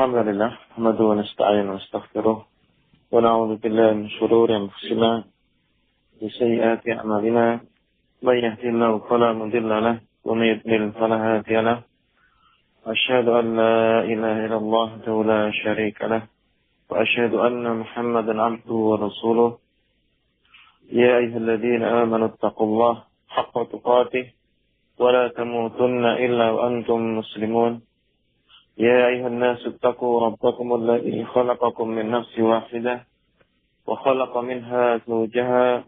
الحمد لله نحمده ونستعين ونستغفره ونعوذ بالله من شرور أنفسنا وسيئات أعمالنا من يهده الله فلا مضل له ومن يضلل فلا هادي له أشهد أن لا إله إلا الله وحده لا شريك له وأشهد أن محمدا عبده ورسوله يا أيها الذين آمنوا اتقوا الله حق تقاته ولا تموتن إلا وأنتم مسلمون يا أيها الناس اتقوا ربكم الذي خلقكم من نفس واحدة وخلق منها زوجها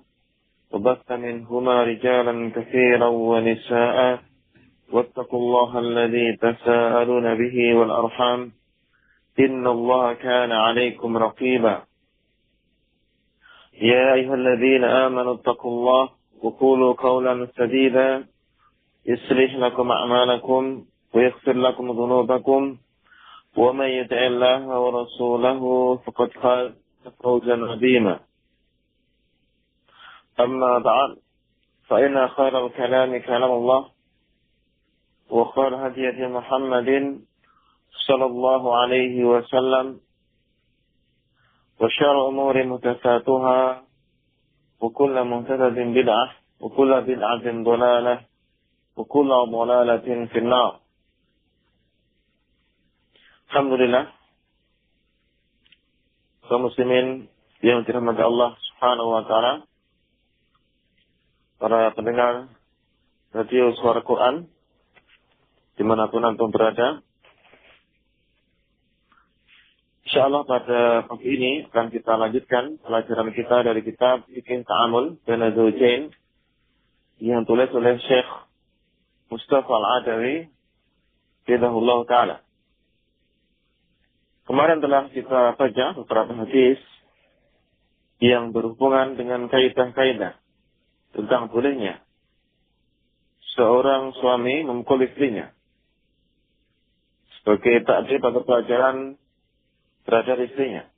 وبث منهما رجالا كثيرا ونساء واتقوا الله الذي تساءلون به والأرحام إن الله كان عليكم رقيبا يا أيها الذين آمنوا اتقوا الله وقولوا قولا سديدا يصلح لكم أعمالكم ويغفر لكم ذنوبكم ومن يطع الله ورسوله فقد فاز فوزا عظيما أما بعد فإن خير الكلام كلام الله وخير هدي محمد صلى الله عليه وسلم وشر الأمور محدثاتها وكل محدثة بدعة وكل بدعة ضلالة وكل ضلالة في النار. Alhamdulillah, kaum muslimin yang dirahmati Allah Subhanahu wa taala, para pendengar radio Suara Quran dimanapun antum berada. Insyaallah pada pagi ini akan kita lanjutkan pelajaran kita dari kitab Fiqh Ta'amul Baina Zawjain yang tulis oleh Syekh Mustafa Al-Adawi hafizahullah taala. Kemarin telah kita baca beberapa hadis yang berhubungan dengan kaidah-kaidah tentang bolehnya seorang suami memukul istrinya sebagai takdir atau pelajaran terhadap istrinya.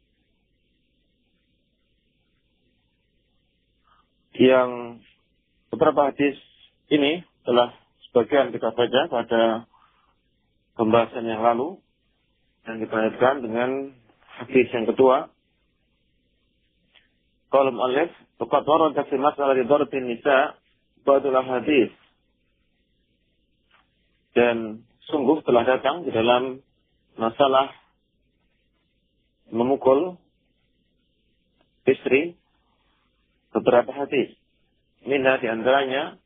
Yang beberapa hadis ini telah sebagian kita baca pada pembahasan yang lalu. Dan kita lanjutkan dengan hadis yang kedua. Qala al-mu'allif, "Faqad warada fi mas'alati darbin nisa' ba'dul hadis." Dan sungguh telah datang di dalam masalah memukul istri beberapa hadis. Minha di antaranya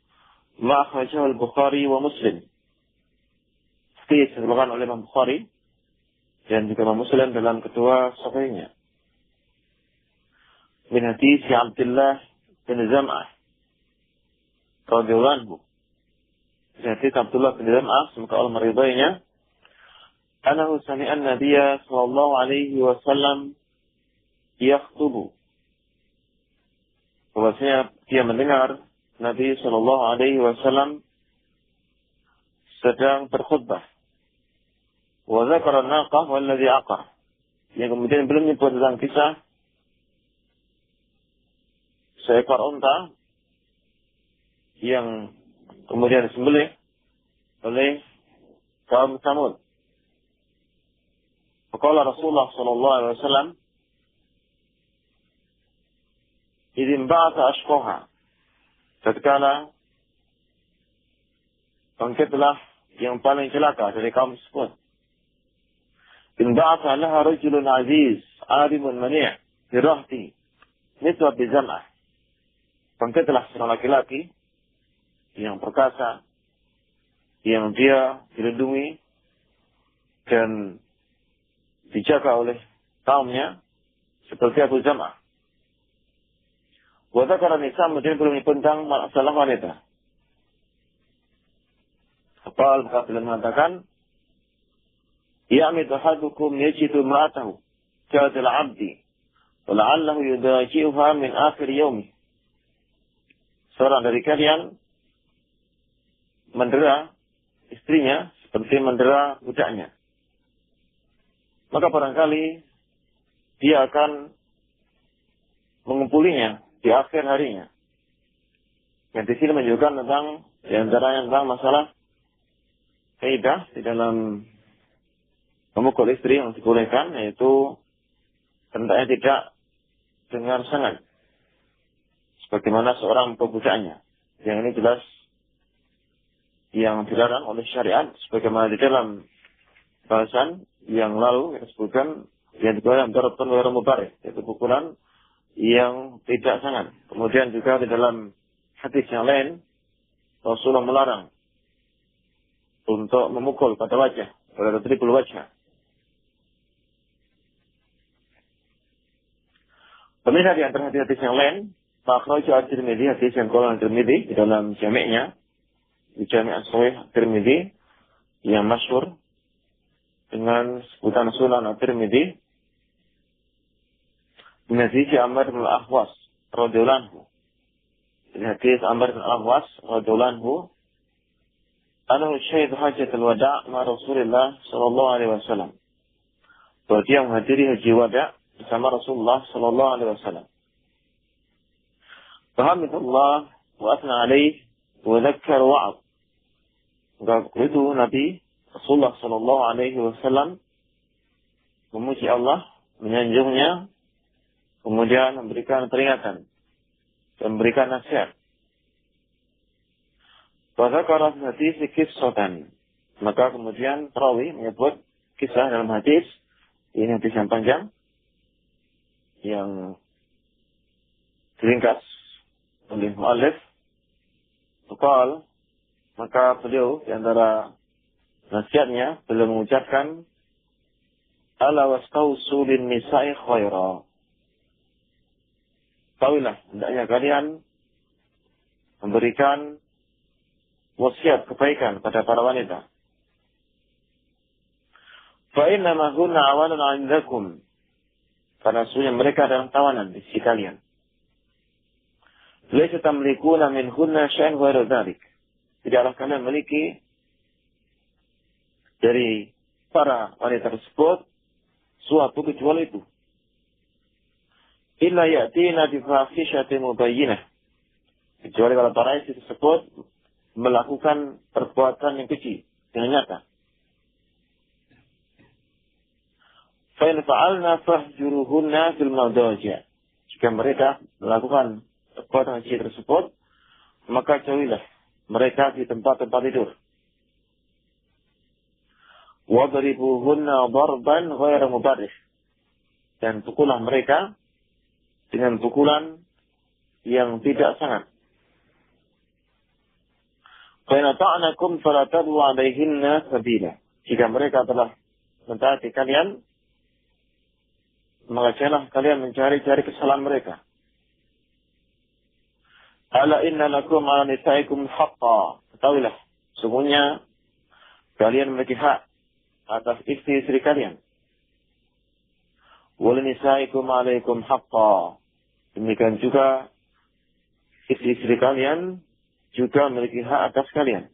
ma akhrajahu al-Bukhari wa Muslim. Hadis yang dikeluarkan oleh Imam Bukhari dan juga Imam Muslim dalam kedua sahihnya. Min hadis Abdullah bin Zam'ah radhiyallahu anhu. Hadis Abdullah bin Zam'ah, semoga Allah meridainya, anahu sami'a an-nabiyya sallallahu alaihi wasallam yakhtubu. Bahwasanya dia mendengar Nabi sallallahu alaihi wasallam sedang berkhutbah. Wa dzakara an-naqah walladhi aqar. Yang kemudian belum menyebut tentang kisah seekor unta yang kemudian disembelih oleh kaum Samud. Faqala Rasulullah sallallahu alaihi wasallam, "Idzin ba'atha ashqaha." Tatkala bangkitlah yang paling celaka dari kaum tersebut. In ba'atha laha rajulun aziz, alimun mani' birahti, nisbah bizam'ah. Bangkitlah seorang laki-laki yang perkasa, yang dia dilindungi dan dijaga oleh kaumnya seperti Abu Zam'ah. Wa dzakara nisa, kemudian belum tentang masalah wanita. Apa beliau mengatakan, ya'mid ahadukum yajidu imra'atahu ka'adil 'abdi wa la'allahu yudaji'uha min akhir yaumi. Seorang dari kalian mendera istrinya seperti mendera budaknya. Maka barangkali dia akan mengumpulinya di akhir harinya. Yang di sini menunjukkan tentang di antaranya tentang masalah kaidah di dalam Memukul istri yang dibolehkan yaitu hendaknya tidak dengan sangat, sebagaimana seorang memukul budaknya. Yang ini jelas yang dilarang oleh syariat, sebagaimana di dalam bahasan yang lalu yang disebutkan yang dilarang darabun ghairu mubarrih, yaitu pukulan yang tidak sangat. Kemudian juga di dalam hadis yang lain Rasulullah melarang untuk memukul pada wajah, pada tribul wajah. Pemirsa, di antara hadis yang lain, Akhrajahu At-Tirmidzi, hadis yang qala At-Tirmidzi di dalam jami'-nya, di Jami' As-Shahih At-Tirmidzi yang masyhur dengan sebutan Sunan At-Tirmidzi, min hadis Amr bin Al-Ahwas radhiyallahu anhu. Hadis Amr bin Al-Ahwas radhiyallahu anhu, anahu syahid hajatul wada' ma Rasulullah sallallahu alaihi wasallam. Bahwa dia menghadiri haji wada' bersama Rasulullah sallallahu alaihi wasallam. Fahamidullah wa athna alaih wa dhakkar wa'ad. Maka itu Nabi Rasulullah sallallahu alaihi wasallam memuji Allah, menyanjungnya, kemudian memberikan peringatan dan memberikan nasihat. Wa dzakara fi hadis qissatan. Maka kemudian perawi menyebut kisah dalam hadis, ini hadis yang panjang yang diringkas oleh mu'allif. Qal, maka beliau di antara nasihatnya beliau mengucapkan, ala wastausu lin nisa'i khaira. Tahuilah, hendaknya kalian memberikan wasiat kebaikan pada para wanita. Fa inna ma hunna awanun 'indakum. Karena sesungguhnya mereka adalah tawanan di sisi kalian. Laisa tamlikuna minhunna syai'an ghairu dzalik. Tidaklah kalian memiliki dari para wanita tersebut suatu kecuali itu. Illa ya'tina bi fahishatin mubayyinah. Kecuali kalau para istri tersebut melakukan perbuatan yang keji dengan nyata. Fa in fa'alna fahjuruhunna fil madaji'. Jika mereka melakukan perbuatan keji tersebut, maka jauhilah mereka di tempat-tempat tidur. Wadribuhunna darban ghairu mubarrih. Dan pukullah mereka dengan pukulan yang tidak sangat. Fa in ata'nakum fala tabu 'alaihinna sabila. Jika mereka telah mentaati kalian, maka janganlah kalian mencari-cari kesalahan mereka. Ala inna lakum 'ala nisaikum haqqan. Ketahuilah, sesungguhnya kalian memiliki hak atas istri-istri kalian. Wa nisaikum 'alaikum haqqan. Demikian juga istri-istri kalian juga memiliki hak atas kalian.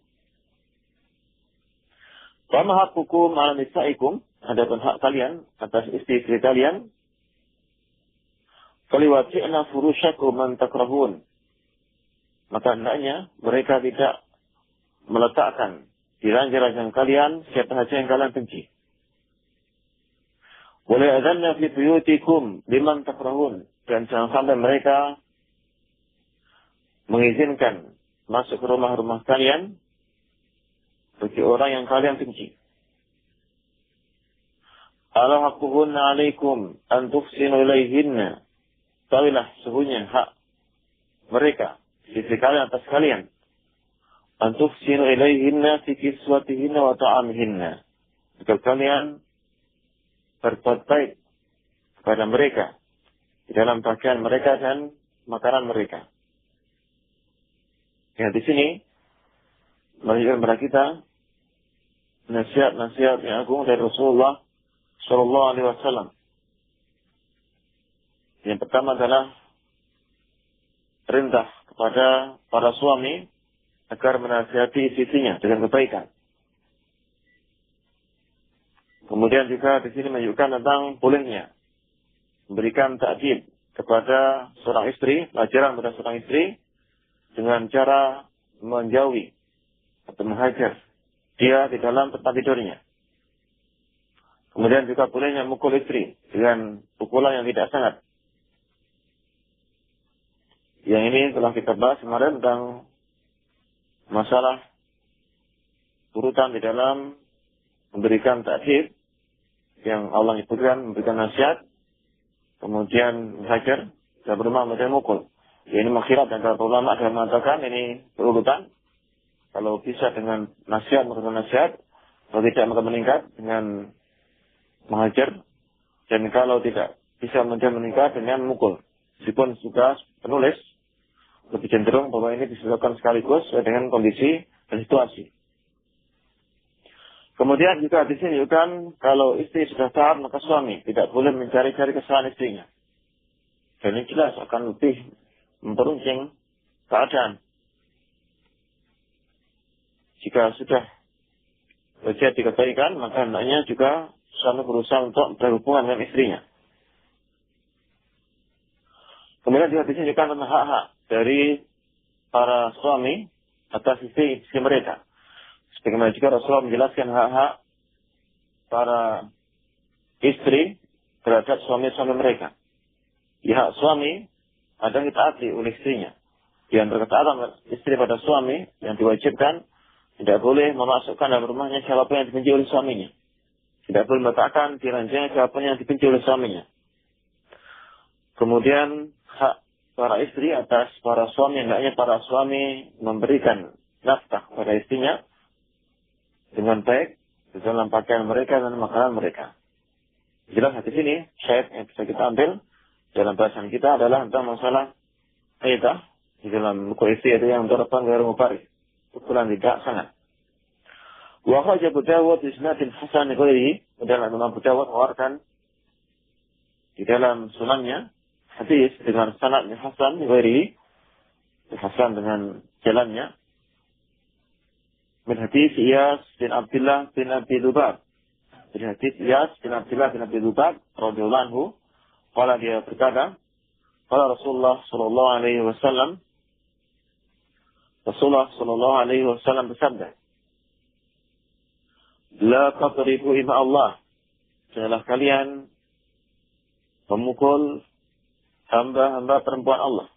Wa ma haqqukum 'ala nisaikum, adapun hak kalian atas istri-istri kalian, faliwati'na furushakum man takrahun. Maka hendaknya mereka tidak meletakkan di ranjang-ranjang kalian siapa saja yang kalian benci. Wa la ya'dhanna fi buyutikum liman takrahun. Dan jangan sampai mereka mengizinkan masuk ke rumah-rumah kalian bagi orang yang kalian benci. Ala haqquhunna 'alaikum an tuhsinu ilaihinna. Tahuilah sesungguhnya hak mereka sisi kalian atas kalian. An tuhsinu ilaihinna fi kiswatihinna wa ta'amihinna. Jika kalian berbuat baik kepada mereka di dalam pakaian mereka dan makanan mereka. Ya, di sini menunjukkan kepada kita nasihat-nasihat yang agung dari Rasulullah Shallallahu Alaihi Wasallam. Yang pertama adalah perintah kepada para suami agar menasihati istrinya dengan kebaikan. Kemudian juga di sini menunjukkan tentang bolehnya memberikan ta'dib kepada seorang istri, pelajaran kepada seorang istri dengan cara menjauhi atau menghajar dia di dalam tempat tidurnya. Kemudian juga bolehnya mukul istri dengan pukulan yang tidak sangat. Yang ini telah kita bahas kemarin tentang masalah urutan di dalam memberikan ta'dib yang Allah nyebutkan, memberikan nasihat, kemudian hajar, dan berumah kemudian mukul. Ya, ini makhirat dan para ulama akan mengatakan ini berurutan. Kalau bisa dengan nasihat, memberikan nasihat. Kalau tidak maka meningkat dengan menghajar. Dan kalau tidak bisa meningkat dengan mukul. Meskipun juga penulis lebih cenderung bahwa ini dilakukan sekaligus dengan kondisi dan situasi. Kemudian juga di sini kan kalau istri sudah taat maka suami tidak boleh mencari-cari kesalahan istrinya. Dan ini jelas akan lebih memperuncing keadaan. Jika sudah terjadi kebaikan maka hendaknya juga suami berusaha untuk berhubungan dengan istrinya. Kemudian juga ditunjukkan tentang hak-hak dari para suami atas istri mereka. Sebagaimana juga Rasulullah menjelaskan hak-hak para istri terhadap suami-suami mereka. Di hak suami ada yang ditaati oleh istrinya. Di antara ketaatan istri pada suami yang diwajibkan tidak boleh memasukkan dalam rumahnya siapapun yang dibenci oleh suaminya. Tidak boleh meletakkan di ranjangnya siapapun yang dibenci oleh suaminya. Kemudian hak para istri atas para suami, hendaknya para suami memberikan nafkah pada istrinya dengan baik di dalam pakaian mereka dan makanan mereka. Jelas di sini syahid yang bisa kita ambil dalam bahasan kita adalah tentang masalah aidah di dalam buku istri itu yang terapkan gairah mubarik. Pukulan tidak sangat. Wa kharaja Abu Dawud bi isnadin hasan ghairihi, dan Imam Abu Dawud mengeluarkan di dalam sunannya hadis dengan sanad yang hasan ghairihi, hasan dengan jalannya, min hadis Iyas bin Abdullah bin Abi Lubab. Dari hadis Iyas bin Abdullah bin Abi Lubab radhiyallahu anhu, qala dia berkata, qala Rasulullah sallallahu alaihi wasallam, Rasulullah sallallahu alaihi wasallam bersabda, la tadribu ima Allah, janganlah kalian memukul hamba-hamba perempuan Allah.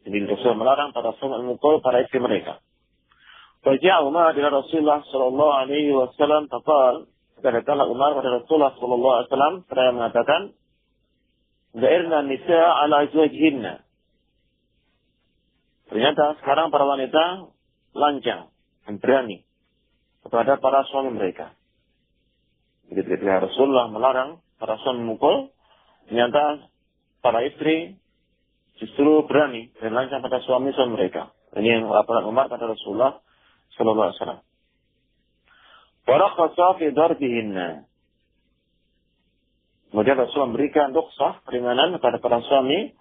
Jadi Rasul melarang para suami memukul para istri mereka. Faja'a Umar ila Rasulullah sallallahu alaihi wasallam faqal, datanglah Umar pada Rasulullah sallallahu alaihi wasallam seraya mengatakan, "Da'irna nisa' ala azwajihinna." Ternyata sekarang para wanita lancang dan berani kepada para suami mereka. Begitu ketika Rasulullah melarang para suami memukul, ternyata para istri justru berani dan lancang pada suami-suami mereka. Ini yang laporan Umar pada Rasulullah sallallahu alaihi wasallam. Warakhasa fi darbihinna. Kemudian Rasulullah memberikan rukhsah, keringanan kepada para suami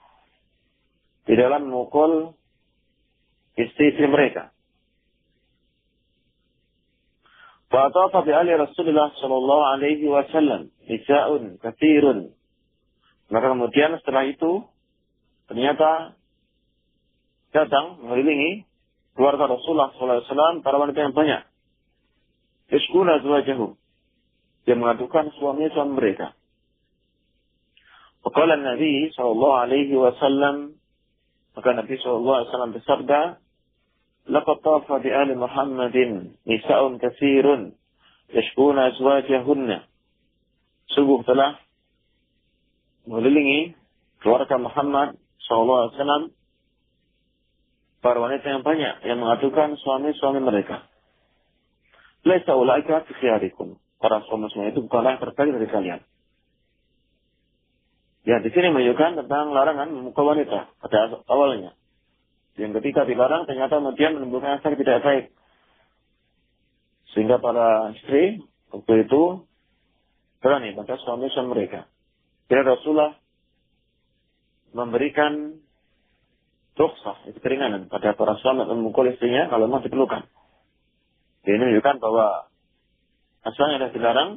di dalam memukul istri-istri mereka. Fa'atafa bi ali Rasulullah sallallahu alaihi wasallam nisa'un katsirun. Maka kemudian setelah itu ternyata datang mengelilingi keluarga Rasulullah sallallahu alaihi wasallam para wanita yang banyak. Yashkuna azwajahum, yang mengadukan suami-suami mereka. Faqala Nabi sallallahu alaihi wasallam, maka Nabi sallallahu alaihi wasallam bersabda, laqad tafa bi ali Muhammadin nisa'un katsirun yashkuna azwajahunna. Sungguh telah mengelilingi keluarga Muhammad sallallahu alaihi wasallam para wanita yang banyak yang mengadukan suami-suami mereka. Laisa ulaika fi khiyarikum. Para suami-suami itu bukanlah yang terbaik dari kalian. Ya, di sini menunjukkan tentang larangan memukul wanita pada awalnya. Yang ketika dilarang ternyata kemudian menimbulkan efek tidak baik. Sehingga para istri waktu itu berani pada suami-suami mereka. Jadi Rasulullah memberikan rukhsah, itu keringanan pada para suami memukul istrinya kalau memang diperlukan. Ini menunjukkan bahwa asalnya adalah dilarang,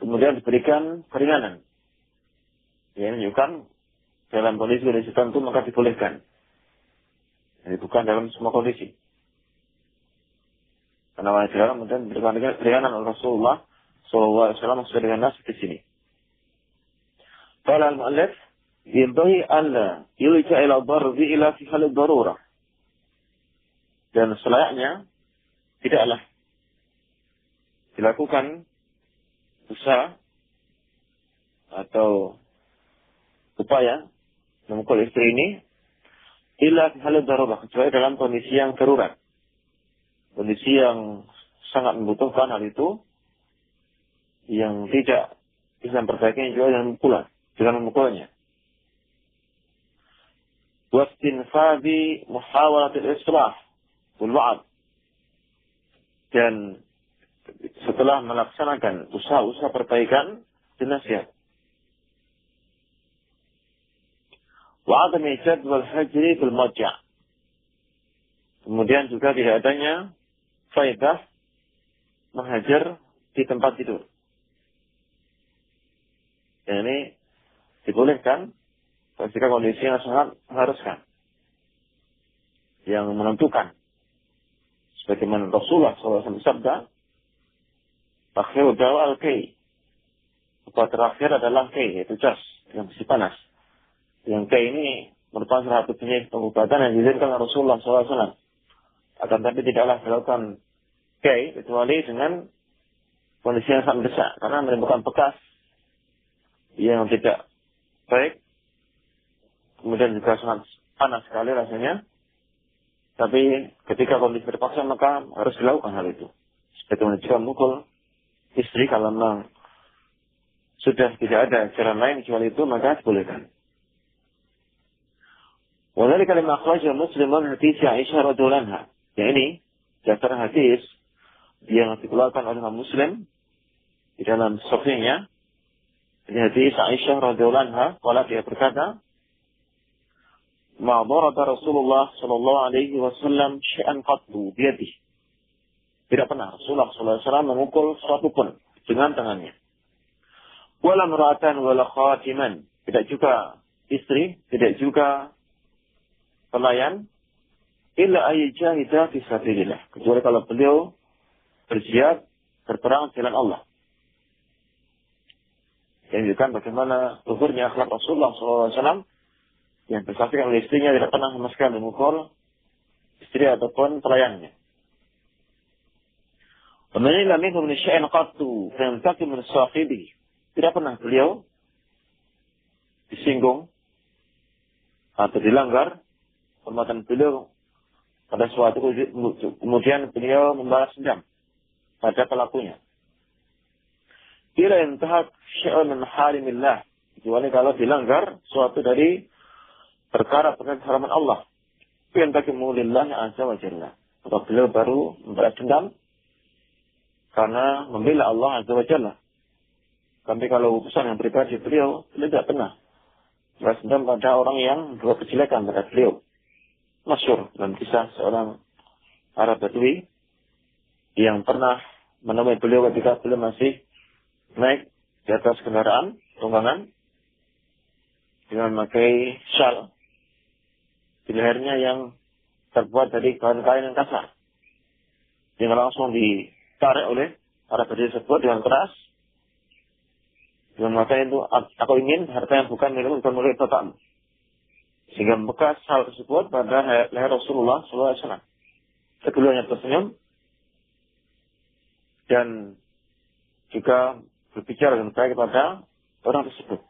kemudian diberikan keringanan. Ini menunjukkan dalam kondisi tertentu maka dibolehkan. Jadi bukan dalam semua kondisi. Karena wanita dilarang kemudian berikan keringanan oleh Rasulullah sallallahu alaihi wasallam sesuai dengan nas di sini. Qala al-mu'allif yanbaghi alla yulja ila darbi ila fi hal darurah. Dan selayaknya tidaklah dilakukan usaha atau upaya memukul istri ini illa fi hal darurah, kecuali dalam kondisi yang darurat. Kondisi yang sangat membutuhkan hal itu, yang tidak bisa memperbaikinya juga dengan memukulnya. Wastinfadi muhawalatil islah wal wa'ad. Dan setelah melaksanakan usaha-usaha perbaikan dan nasihat. Wa adam ijad wal hajri bil madja'. Kemudian juga tidak adanya faedah menghajar di tempat tidur. Dan ini dibolehkan ketika kondisi yang sangat mengharuskan, yang menentukan. Sebagaimana Rasulullah SAW bersabda, "Akhir dawa al-kay." Obat terakhir adalah kay, yaitu jas yang masih panas. Yang kay ini merupakan salah satu jenis pengobatan yang diizinkan oleh Rasulullah SAW. Akan tapi tidaklah dilakukan kay kecuali dengan kondisi yang sangat mendesak, karena menimbulkan bekas yang tidak baik, kemudian juga sangat panas sekali rasanya. Tapi ketika kondisi terpaksa maka harus dilakukan hal itu. Sebagaimana jika memukul istri, kalau memang sudah tidak ada cara lain kecuali itu, maka dibolehkan. Walau kalimat akhrajah Muslimun hadis Aisyah radhiyallahu anha. Yang ini dasar hadis yang dikeluarkan oleh Imam Muslim di dalam sahihnya. Ini hadis Aisyah radhiyallahu anha, qala dia berkata, "Ma daraba Rasulullah sallallahu alaihi wasallam syai'an qattu bi yadihi." Tidak pernah Rasulullah sallallahu alaihi wasallam memukul sesuatu pun dengan tangannya. Wala mar'atan wala khatiman, tidak juga istri, tidak juga pelayan, illa ayyajahida fi sabilillah, kecuali kalau beliau berjihad berperang di jalan Allah. Yang menunjukkan bagaimana luhurnya akhlak Rasulullah SAW yang bersaksikan oleh istrinya tidak pernah sama sekali memukul istri ataupun pelayannya. Wamanila minhum min syai'in qattu fayamtaki min sahibihi. Tidak pernah beliau disinggung atau dilanggar hormatan beliau pada suatu, kemudian beliau membalas dendam pada pelakunya. Bila intahak syai'un min harimillah, kecuali kalau dilanggar suatu dari perkara-perkara haraman Allah. Yantakimu lillahi azza wa jalla. Maka beliau baru membalas dendam karena membela Allah azza wa jalla. Tapi kalau urusan yang pribadi beliau tidak pernah membalas dendam pada orang yang berbuat kejelekan pada beliau. Masyhur dalam kisah seorang Arab Badui yang pernah menemui beliau ketika beliau masih naik di atas kendaraan tunggangan dengan memakai syal di lehernya yang terbuat dari kain-kain yang kasar, yang langsung ditarik oleh Arab Badui tersebut dengan keras. Dengan mata itu, aku ingin harta yang bukan milik bapakmu. Sehingga bekas hal tersebut pada leher Rasulullah SAW. Keduanya tersenyum dan juga berbicara dengan baik kepada orang tersebut.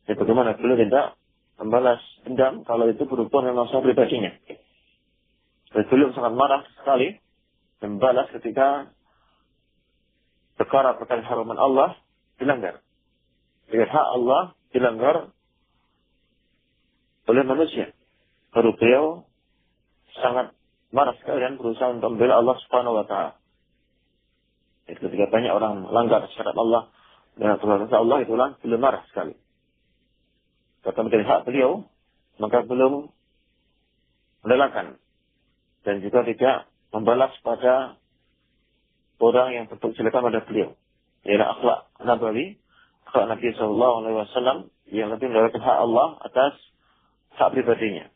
Jadi bagaimana beliau tidak membalas dendam kalau itu berhubungan dengan masalah pribadinya. Dan beliau sangat marah sekali membalas ketika perkara-perkara haraman Allah dilanggar. Jika hak Allah dilanggar oleh manusia, baru beliau sangat marah sekali dan berusaha untuk membela Allah Subhanahu wa taala. Ketika banyak orang melanggar syariat Allah dan perintah Allah, itulah beliau marah sekali. Kata menjadi hak beliau, maka belum merelakan dan juga tidak membalas pada orang yang berbuat kejelekan pada beliau. Ialah akhlak Nabawi, akhlak Nabi Sallallahu Alaihi Wasallam yang lebih mendahulukan hak Allah atas hak pribadinya.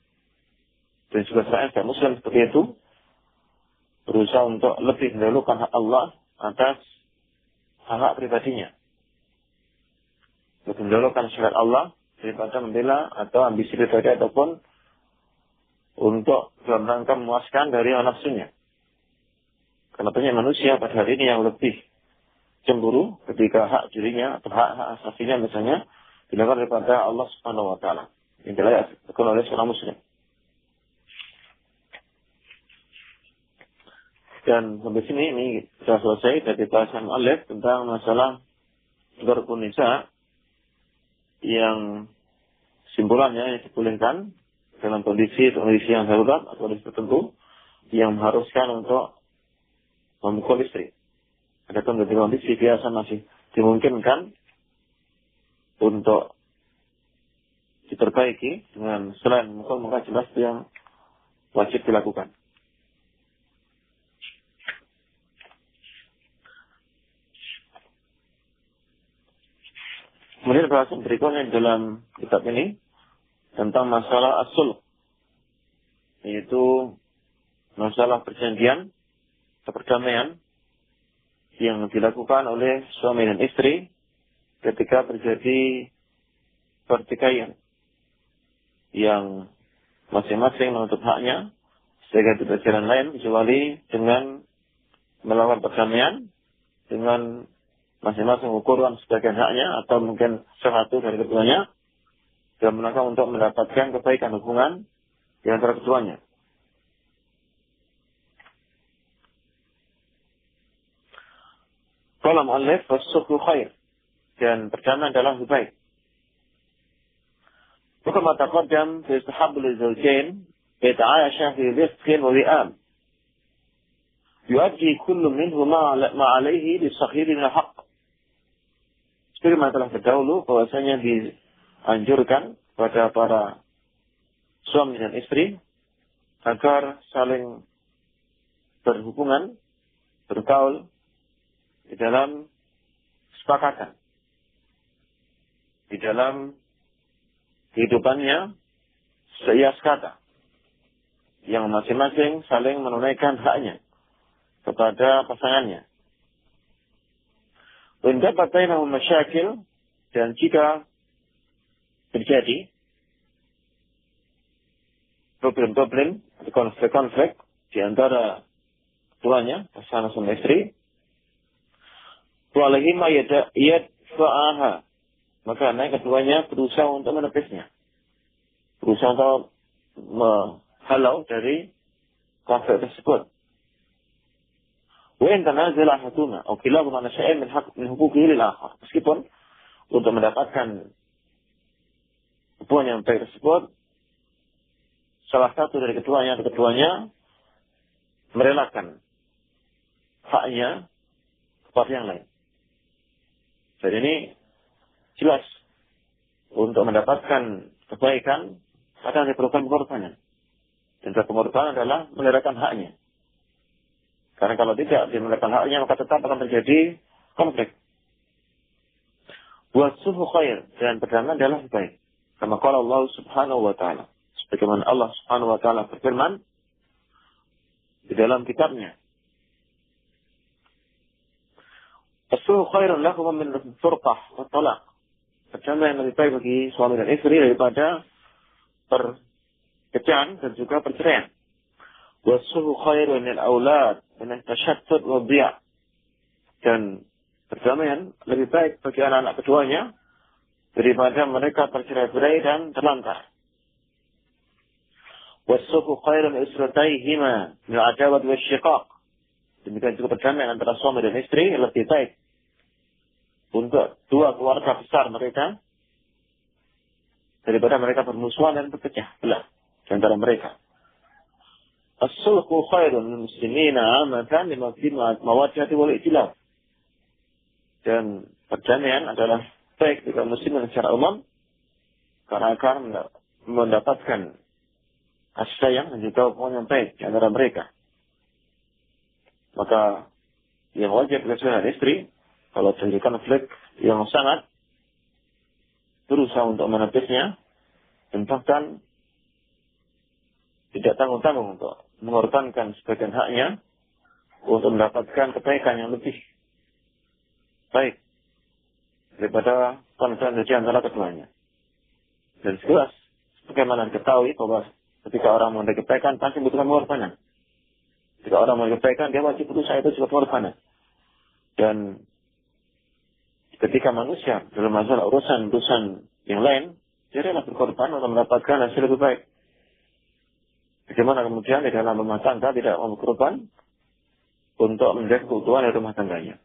Dan juga selain Muslim seperti itu, berusaha untuk lebih mendahulukan hak Allah atas hak pribadinya. Lebih mendahulukan syariat Allah daripada membela atau ambisi pribadi ataupun untuk dalam rangka memuaskan dari nafsunya. Karena banyak manusia pada hari ini yang lebih cemburu ketika hak dirinya atau hak asasinya misalnya dilakukan daripada Allah Subhanahu wa taala. Yang dilakukan oleh seorang muslim. Dan sampai sini ini sudah selesai dari bahasan Alif tentang masalah Darqun Nisa yang simpulannya dibolehkan dalam kondisi yang darurat atau kondisi tertentu yang mengharuskan untuk memukul istri. Adapun dari kondisi biasa masih dimungkinkan untuk diperbaiki dengan selain memukul, maka jelas itu yang wajib dilakukan. Kemudian bahasan berikutnya dalam kitab ini tentang masalah as-sulh, yaitu masalah perjanjian atau perdamaian yang dilakukan oleh suami dan istri ketika terjadi pertikaian yang masing-masing menuntut haknya sehingga tidak jalan lain kecuali dengan melakukan perdamaian dengan masing-masing ukurkan sebagian haknya atau mungkin satu dari keduanya dalam rangka untuk mendapatkan kebaikan hubungan di antara keduanya. Qala mu'allif was-sulhu khair, dan perdamaian adalah lebih baik. Kama taqaddam fi istihabbu lizawjain yata'ayasha fi rizqin wa wi'am yu'addi kullu minhuma ma 'alayhi lis-saghir min al-haqq. Sebagaimana telah terdahulu bahwasanya dianjurkan pada para suami dan istri agar saling berhubungan, bergaul di dalam kesepakatan, di dalam kehidupannya seias kata, yang masing-masing saling menunaikan haknya kepada pasangannya. Mendapat bainahum masyakil, dan jika terjadi problem-problem atau konflik-konflik di antara keduanya, pasangan suami istri, walahima yadfa'aha, maka naik keduanya berusaha untuk menepisnya, berusaha untuk menghalau dari konflik tersebut. وإن تنازل أحدهما أو كلاهما عن شيء من حقوقه للآخر, meskipun untuk mendapatkan hubungan yang baik tersebut salah satu dari keduanya atau keduanya merelakan haknya kepada yang lain. Jadi ini jelas untuk mendapatkan kebaikan akan diperlukan pengorbanan, dan pengorbanan adalah merelakan haknya. Karena kalau tidak dimulakan haknya maka tetap akan terjadi konflik. Was-sulhu khair, dan perdamaian adalah baik. Kama qala Allah Subhanahu wa taala, sebagaimana Allah Subhanahu wa taala berfirman di dalam kitabnya, as-sulhu khairun lakum min furqah wa talaq. Perdamaian lebih baik bagi suami dan istri daripada perpecahan dan juga perceraian. Was-sulhu khairun lil aulad min at-tashattut wa dhiya, dan perdamaian lebih baik bagi anak-anak keduanya daripada mereka tercerai-berai dan terlantar. Was-sulhu khairun usrataihima min al-adawat wasy-syiqaq, demikian juga perdamaian antara suami dan istri lebih baik untuk dua keluarga besar mereka daripada mereka bermusuhan dan berpecah belah di antara mereka. As-sulhu khairun lil muslimina amatan limawaddati wal i'tilaf, dan perdamaian adalah baik bagi muslimin secara umum karena akan mendapatkan kasih sayang dan juga hubungan yang baik di antara mereka. Maka yang wajib bagi suami dan istri kalau terjadi konflik yang sangat berusaha untuk menepisnya dan bahkan tidak tanggung-tanggung untuk mengorbankan sebagian haknya untuk mendapatkan kebaikan yang lebih baik daripada konsen di antara keduanya. Dan jelas, bagaimana diketahui bahwa ketika orang mau kebaikan pasti butuhkan pengorbanan. Ketika orang mau kebaikan, dia wajib berusaha, itu juga pengorbanan. Dan ketika manusia dalam masalah urusan yang lain, dia rela berkorban untuk mendapatkan hasil lebih baik. Bagaimana kemudian di dalam rumah tangga tidak mau berkorban untuk menjaga keutuhan dari rumah tangganya.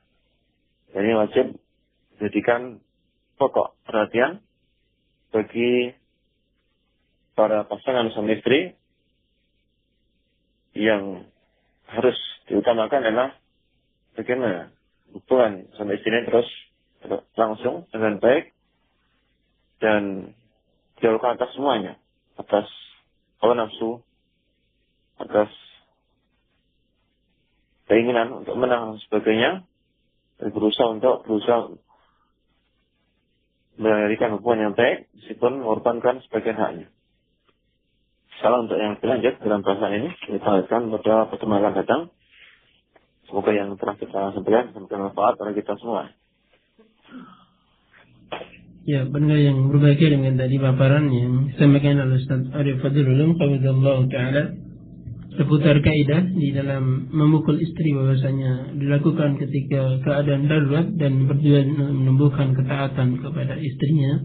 Dan ini wajib dijadikan pokok perhatian bagi para pasangan suami istri. Yang harus diutamakan adalah bagaimana hubungan suami istri ini terus langsung dengan baik dan jauhkan atas semuanya, atas hawa nafsu, atas keinginan untuk menang dan sebagainya, dan berusaha melahirkan hubungan yang baik, meskipun mengorbankan sebagian haknya. Salam untuk yang lanjut dalam bahasan ini, kita lanjutkan pada pertemuan akan datang. Semoga yang telah kita sampaikan bermanfaat pada kita semua. Ya, benar yang berbahagia dengan tadi paparan yang disampaikan oleh Ustaz Arif Fadlul Ulum Hafizahullah Ta'ala seputar kaidah di dalam memukul istri, bahwasanya dilakukan ketika keadaan darurat dan bertujuan menumbuhkan ketaatan kepada istrinya,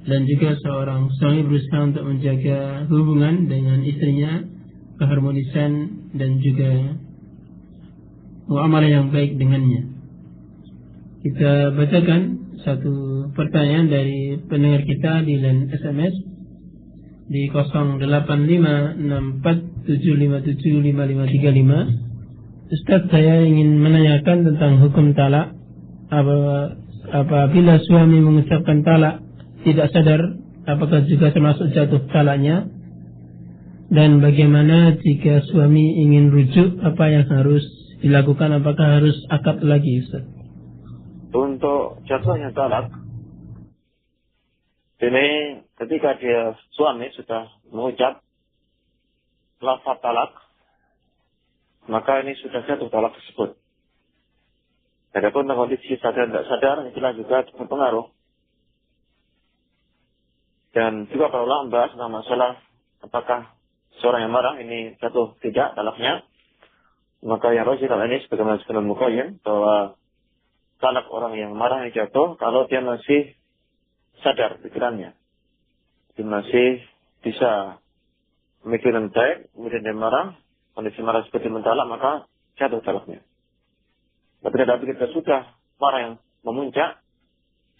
dan juga seorang suami berusaha untuk menjaga hubungan dengan istrinya, keharmonisan dan juga muamalah yang baik dengannya. Kita bacakan satu pertanyaan dari pendengar kita di line SMS di 085647575535. Ustaz, saya ingin menanyakan tentang hukum talak. Apabila suami mengucapkan talak tidak sadar, apakah juga termasuk jatuh talaknya? Dan bagaimana jika suami ingin rujuk, apa yang harus dilakukan? Apakah harus akad lagi, Ustaz? Untuk jatuhnya talak, ini ketika dia suami sudah mengucap lafaz talak, maka ini sudah jatuh talak tersebut. Adapun kondisi sadar tidak sadar, itulah juga berpengaruh. Dan juga para ulama membahas tentang masalah apakah seorang yang marah ini jatuh tidak talaknya. Maka yang rajih dalam ini sebagaimana disebutkan Muqayyim bahwa talak orang yang marah ini jatuh kalau dia masih sadar pikirannya, dia masih bisa memikirkan baik, kemudian dia marah, kondisi marah seperti mentalak, maka jatuh talaknya. Tapi kita sudah marah yang memuncak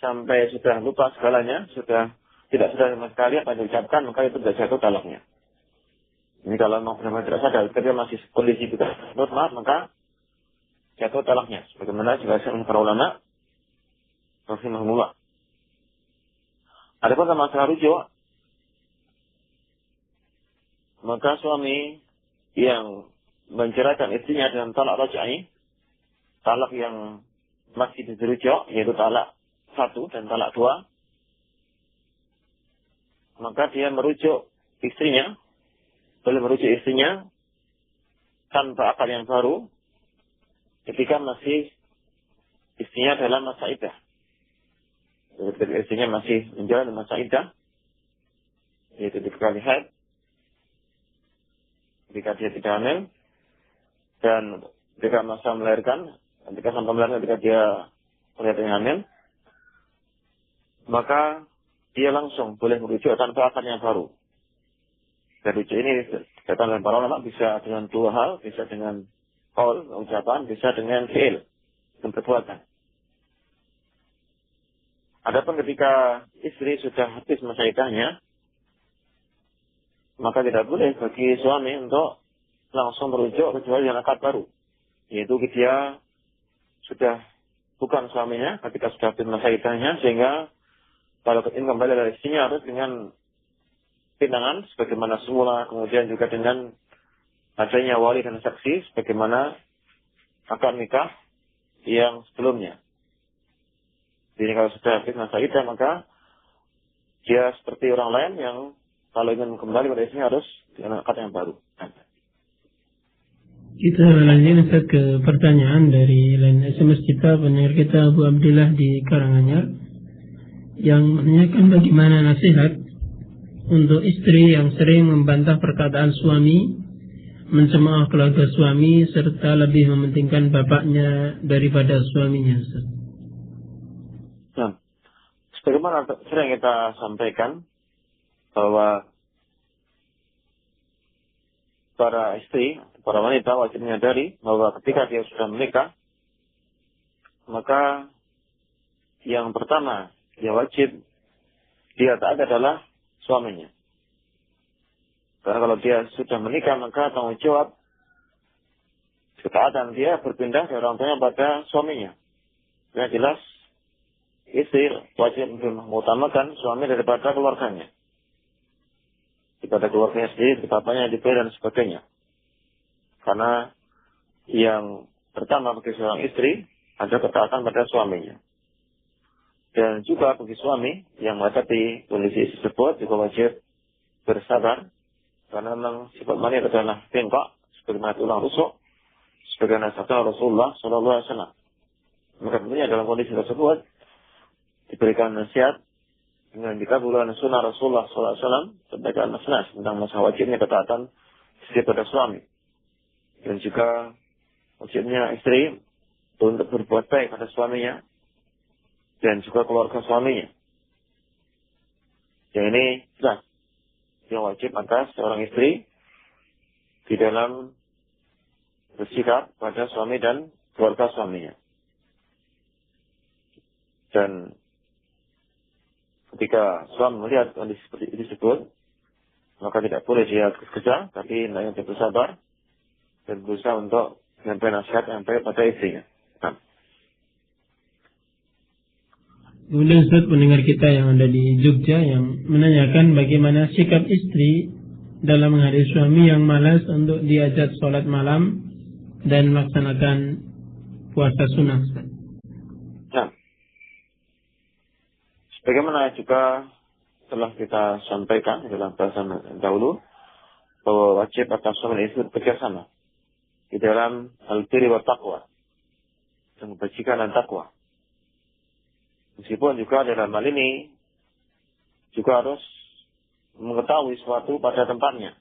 sampai sudah lupa segalanya, sudah tidak sadar sama sekali apa yang diucapkan, maka itu sudah jatuh talaknya. Ini kalau memang benar-benar tidak sadar, ketika masih kondisi tidak normal, maka jatuh talaknya. Sebagaimana dijelaskan para ulama, rahimahumullah. Adapun masalah rujuk, maka suami yang menceraikan istrinya dengan talak raj'i, talak yang masih dirujuk, yaitu talak 1 dan talak 2, maka dia merujuk istrinya, boleh merujuk istrinya tanpa akad yang baru ketika masih istrinya dalam masa iddah. Ketika istrinya masih menjalani masa iddah, yaitu di kali haid, ketika dia tidak hamil, dan ketika masa melahirkan, ketika sampai melahirkan, ketika dia kelihatannya hamil, maka dia langsung boleh merujuk tanpa akad yang baru. Dan rujuk ini kata oleh para ulama bisa dengan 2 hal, bisa dengan qaul, ucapan, bisa dengan fi'il, dengan perbuatan. Adapun ketika istri sudah habis masa iddahnya, maka tidak boleh bagi suami untuk langsung merujuk kecuali dengan akad baru, yaitu dia sudah bukan suaminya ketika sudah habis masa iddahnya, sehingga kalau ingin kembali dari istrinya harus dengan pinangan sebagaimana semula, kemudian juga dengan adanya wali dan saksi sebagaimana akad nikah yang sebelumnya. Jadi kalau sudah habis masa iddah, maka dia seperti orang lain yang kalau ingin kembali pada istrinya harus dengan akad yang baru. Kita lanjutkan Ustaz ke pertanyaan dari line SMS kita, pendengar kita Abu Abdillah di Karanganyar, yang menanyakan bagaimana nasihat untuk istri yang sering membantah perkataan suami, mencemooh keluarga suami, serta lebih mementingkan bapaknya daripada suaminya, Ustaz. Nah, sebagaimana sering kita sampaikan bahwa para istri, para wanita wajib menyadari bahwa ketika dia sudah menikah, maka yang pertama dia wajib dia taat adalah suaminya. Karena kalau dia sudah menikah, maka tanggung jawab ketaatan dia berpindah dari orang tuanya pada suaminya. Yang jelas istri wajib mengutamakan suami daripada keluarganya, daripada keluarganya sendiri, bapaknya, ibu dan sebagainya. Karena yang pertama bagi seorang istri ada ketaatan pada suaminya. Dan juga bagi suami yang menghadapi kondisi tersebut juga wajib bersabar, karena memang sifat manusia adalah bengkok, sebagaimana tulang rusuk, sebagaimana sabda Rasulullah SAW. Maka tentunya dalam kondisi tersebut diberikan nasihat dengan dikabulkan sunnah Rasulullah SAW, sampaikan nasihat tentang masa wajibnya ketaatan istri pada suami, dan juga wajibnya istri untuk berbuat baik pada suaminya dan juga keluarga suaminya. Yang ini jelas yang wajib atas seorang istri di dalam bersikap pada suami dan keluarga suaminya. Dan ketika suami melihat kondisi seperti itu tersebut, maka tidak boleh dia kerja, tapi hendaknya dia bersabar dan berusaha untuk menyampaikan nasihat yang baik pada istrinya. Nah. Kemudian Ustaz, pendengar kita yang ada di Jogja yang menanyakan bagaimana sikap istri dalam menghadapi suami yang malas untuk diajak sholat malam dan melaksanakan puasa sunnah, Ustaz. Nah, sebagaimana juga telah kita sampaikan dalam bahasan dahulu, bahwa wajib atas suami istri bekerjasama di dalam al-birri wa taqwa, dan kebajikan dan takwa. Meskipun juga dalam hal ini juga harus mengetahui sesuatu pada tempatnya.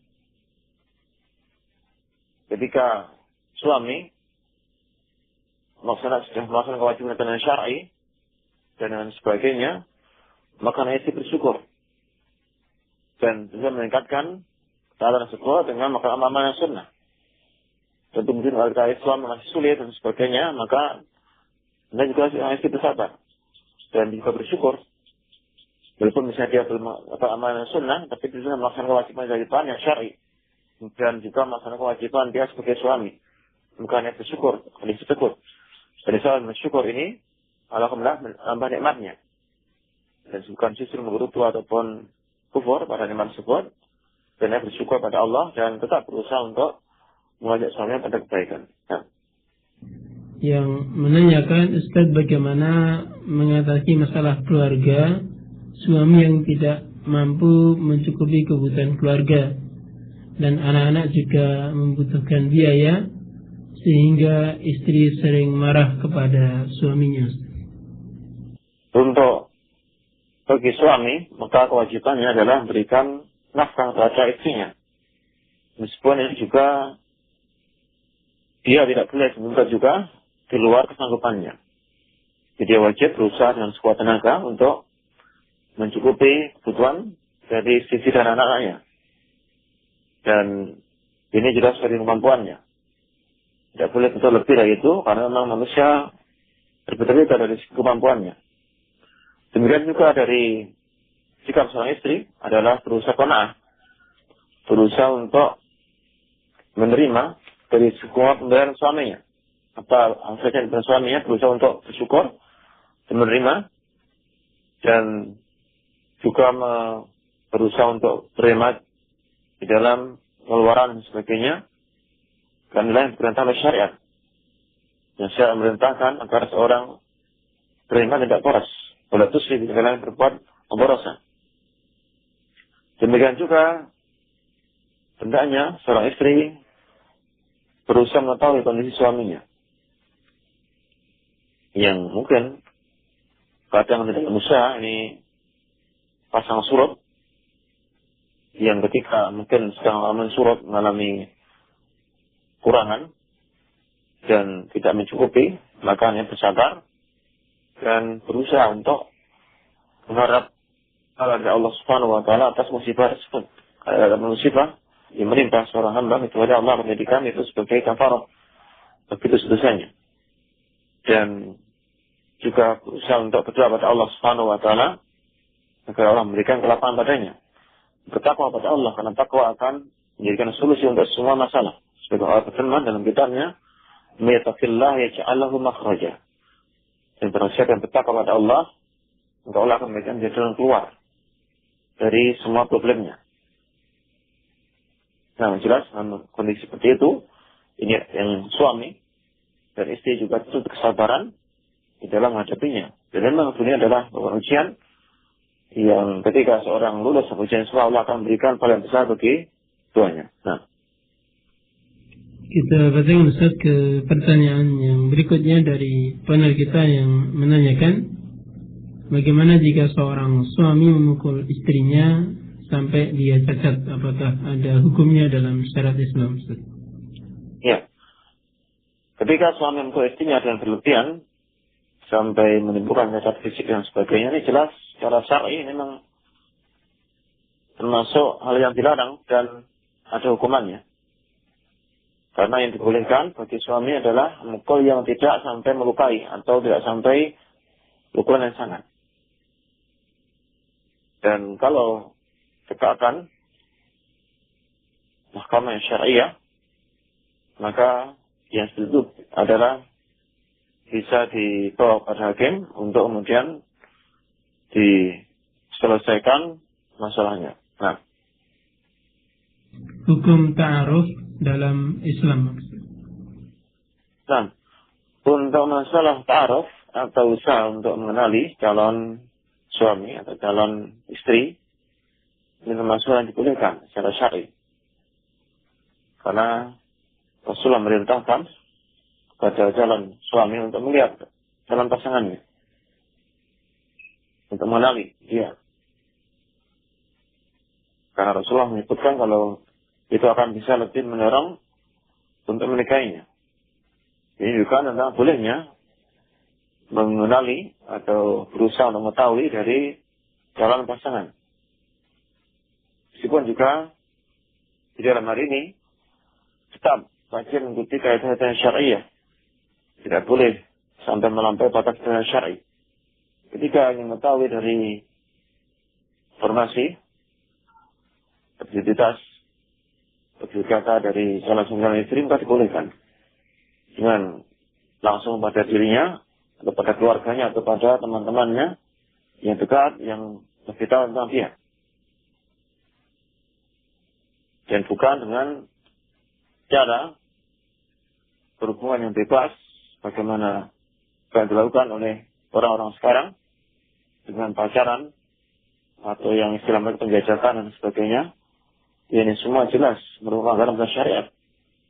Ketika suami sudah melaksanakan kewajiban dengan syar'i dan lain sebagainya, maka istri bersyukur dan bisa meningkatkan ketaatan tersebut dengan melakukan amal yang sunnah. Tentu mungkin kalau Islam masih sulit dan sebagainya, maka anda juga istri bersabar dan juga bersyukur. Walaupun misalnya dia belum amal yang sunnah, tapi dia bisa melaksanakan kewajiban yang syar'i dan juga melaksanakan kewajiban dia sebagai suami. Bukannya bersyukur kondisi tersebut. Jadi soal bersyukur ini alhamdulillah menambah nikmatnya, dan bukan justru menggerutu ataupun kufur pada nikmat tersebut. Dan dia bersyukur pada Allah dan tetap berusaha untuk mengajak suaminya pada kebaikan. Nah. Yang menanyakan, Ustaz, bagaimana mengatasi masalah keluarga suami yang tidak mampu mencukupi kebutuhan keluarga dan anak-anak juga membutuhkan biaya sehingga istri sering marah kepada suaminya. Untuk bagi suami, maka kewajibannya adalah memberikan nafkah kepada istrinya. Meskipun ini juga dia tidak boleh meminta juga di luar kesanggupannya. Jadi dia wajib berusaha dengan sekuat tenaga untuk mencukupi kebutuhan dari istri dan anak-anaknya. Dan ini jelas dari kemampuannya. Tidak boleh betul lebih dari itu, karena memang manusia berbeda-beda dari kemampuannya. Demikian juga dari sikap seorang istri adalah berusaha qanaah, berusaha untuk menerima dari semua pemberian suaminya. Apa saja dari suaminya, berusaha untuk bersyukur dan menerima, dan juga berusaha untuk berhemat di dalam pengeluaran dan sebagainya. Karena yang diperintah oleh syariat. Yang syariat memerintahkan agar seorang berhemat tidak boros. Wala tusrif di dalam berbuat pemborosan. Demikian juga hendaknya seorang istri berusaha mengetahui kondisi suaminya, yang mungkin kadang tidak berusaha, ini pasang surut, yang ketika mungkin sedang mengalami surut, mengalami kurangan dan tidak mencukupi, maka hanya bersabar dan berusaha untuk mengharap kepada Allah Subhanahu wa taala atas musibah tersebut. Ada musibah yang menimpa seorang hamba, itu ada Allah menjadikan itu sebagai kafarah bagi dosanya. Dan juga berusaha untuk berdoa pada Allah Subhanahu wa taala agar Allah memberikan kelapangan padanya. Bertakwa pada Allah, karena takwa akan menjadikan solusi untuk semua masalah. Sebagai Allah berfirman dalam kitabnya, "May yattaqillah yaj'al lahu makhraja." Dan barang siapa yang bertakwa pada Allah, maka Allah akan memberikan jalan keluar dari semua problemnya. Nah, jelas kondisi seperti itu, ini yang suami dan istri juga itu kesabaran di dalam menghadapinya. Dan memang dunia adalah ujian yang ketika seorang lulus ujian semua, Allah akan memberikan paling besar bagi tuanya. Nah, kita bacakan Ustaz ke pertanyaan yang berikutnya dari panel kita yang menanyakan, bagaimana jika seorang suami memukul istrinya sampai dia cacat? Apakah ada hukumnya dalam syariat Islam, Ustaz? Ya. Ketika suami memukul istrinya dengan berlebihan sampai menimbulkan cacat fisik dan sebagainya, ini jelas secara syar'i memang termasuk hal yang dilarang dan ada hukumannya. Karena yang dibolehkan bagi suami adalah memukul yang tidak sampai melukai atau tidak sampai pukulan yang sangat. Dan kalau tegakkan mahkamah syariah, maka yang itu adalah bisa dibawa pada hakim untuk kemudian diselesaikan masalahnya. Nah, hukum ta'aruf dalam Islam. Nah, untuk masalah ta'aruf atau usaha untuk mengenali calon suami atau calon istri, ini termasuk yang dibolehkan secara syar'i. Karena Rasulullah merintahkan kepada calon suami untuk melihat calon pasangannya, untuk mengenali dia. Karena Rasulullah menyebutkan kalau itu akan bisa lebih mendorong untuk menikahinya. Ini juga tentang bolehnya mengenali atau berusaha untuk mengetahui dari calon pasangan. Meskipun juga di dalam hari ini tetap wajib mengikuti kaidah-kaidah syariah. Tidak boleh sampai melampaui batas kaidah syar'i. Ketika ingin mengetahui dari informasi, identitas, kata dari salah seorang istri, maka dibolehkan dengan langsung pada dirinya atau pada keluarganya atau pada teman-temannya yang dekat yang lebih tahu tentang dia, dan bukan dengan cara berhubungan yang bebas bagaimana yang dilakukan oleh orang-orang sekarang dengan pacaran atau yang istilahnya penjajakan dan sebagainya. Ini semua jelas merupakan dalam syariat.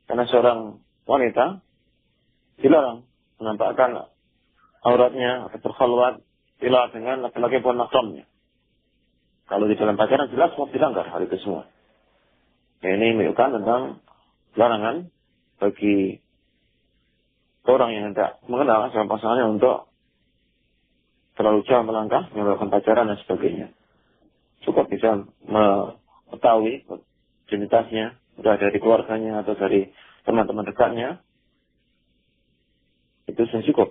Karena seorang wanita dilarang menampakkan auratnya atau berkhulwat bila dengan laki-laki bukan mahramnya. Kalau di dalam pacaran jelas semua dilanggar hal itu semua. Ini menunjukkan tentang larangan bagi orang yang tidak mengenal sama pasangannya untuk terlalu jauh melangkah, melakukan pacaran dan sebagainya. Cukup bisa mengetahui identitasnya, entah dari keluarganya atau dari teman-teman dekatnya, itu sudah cukup.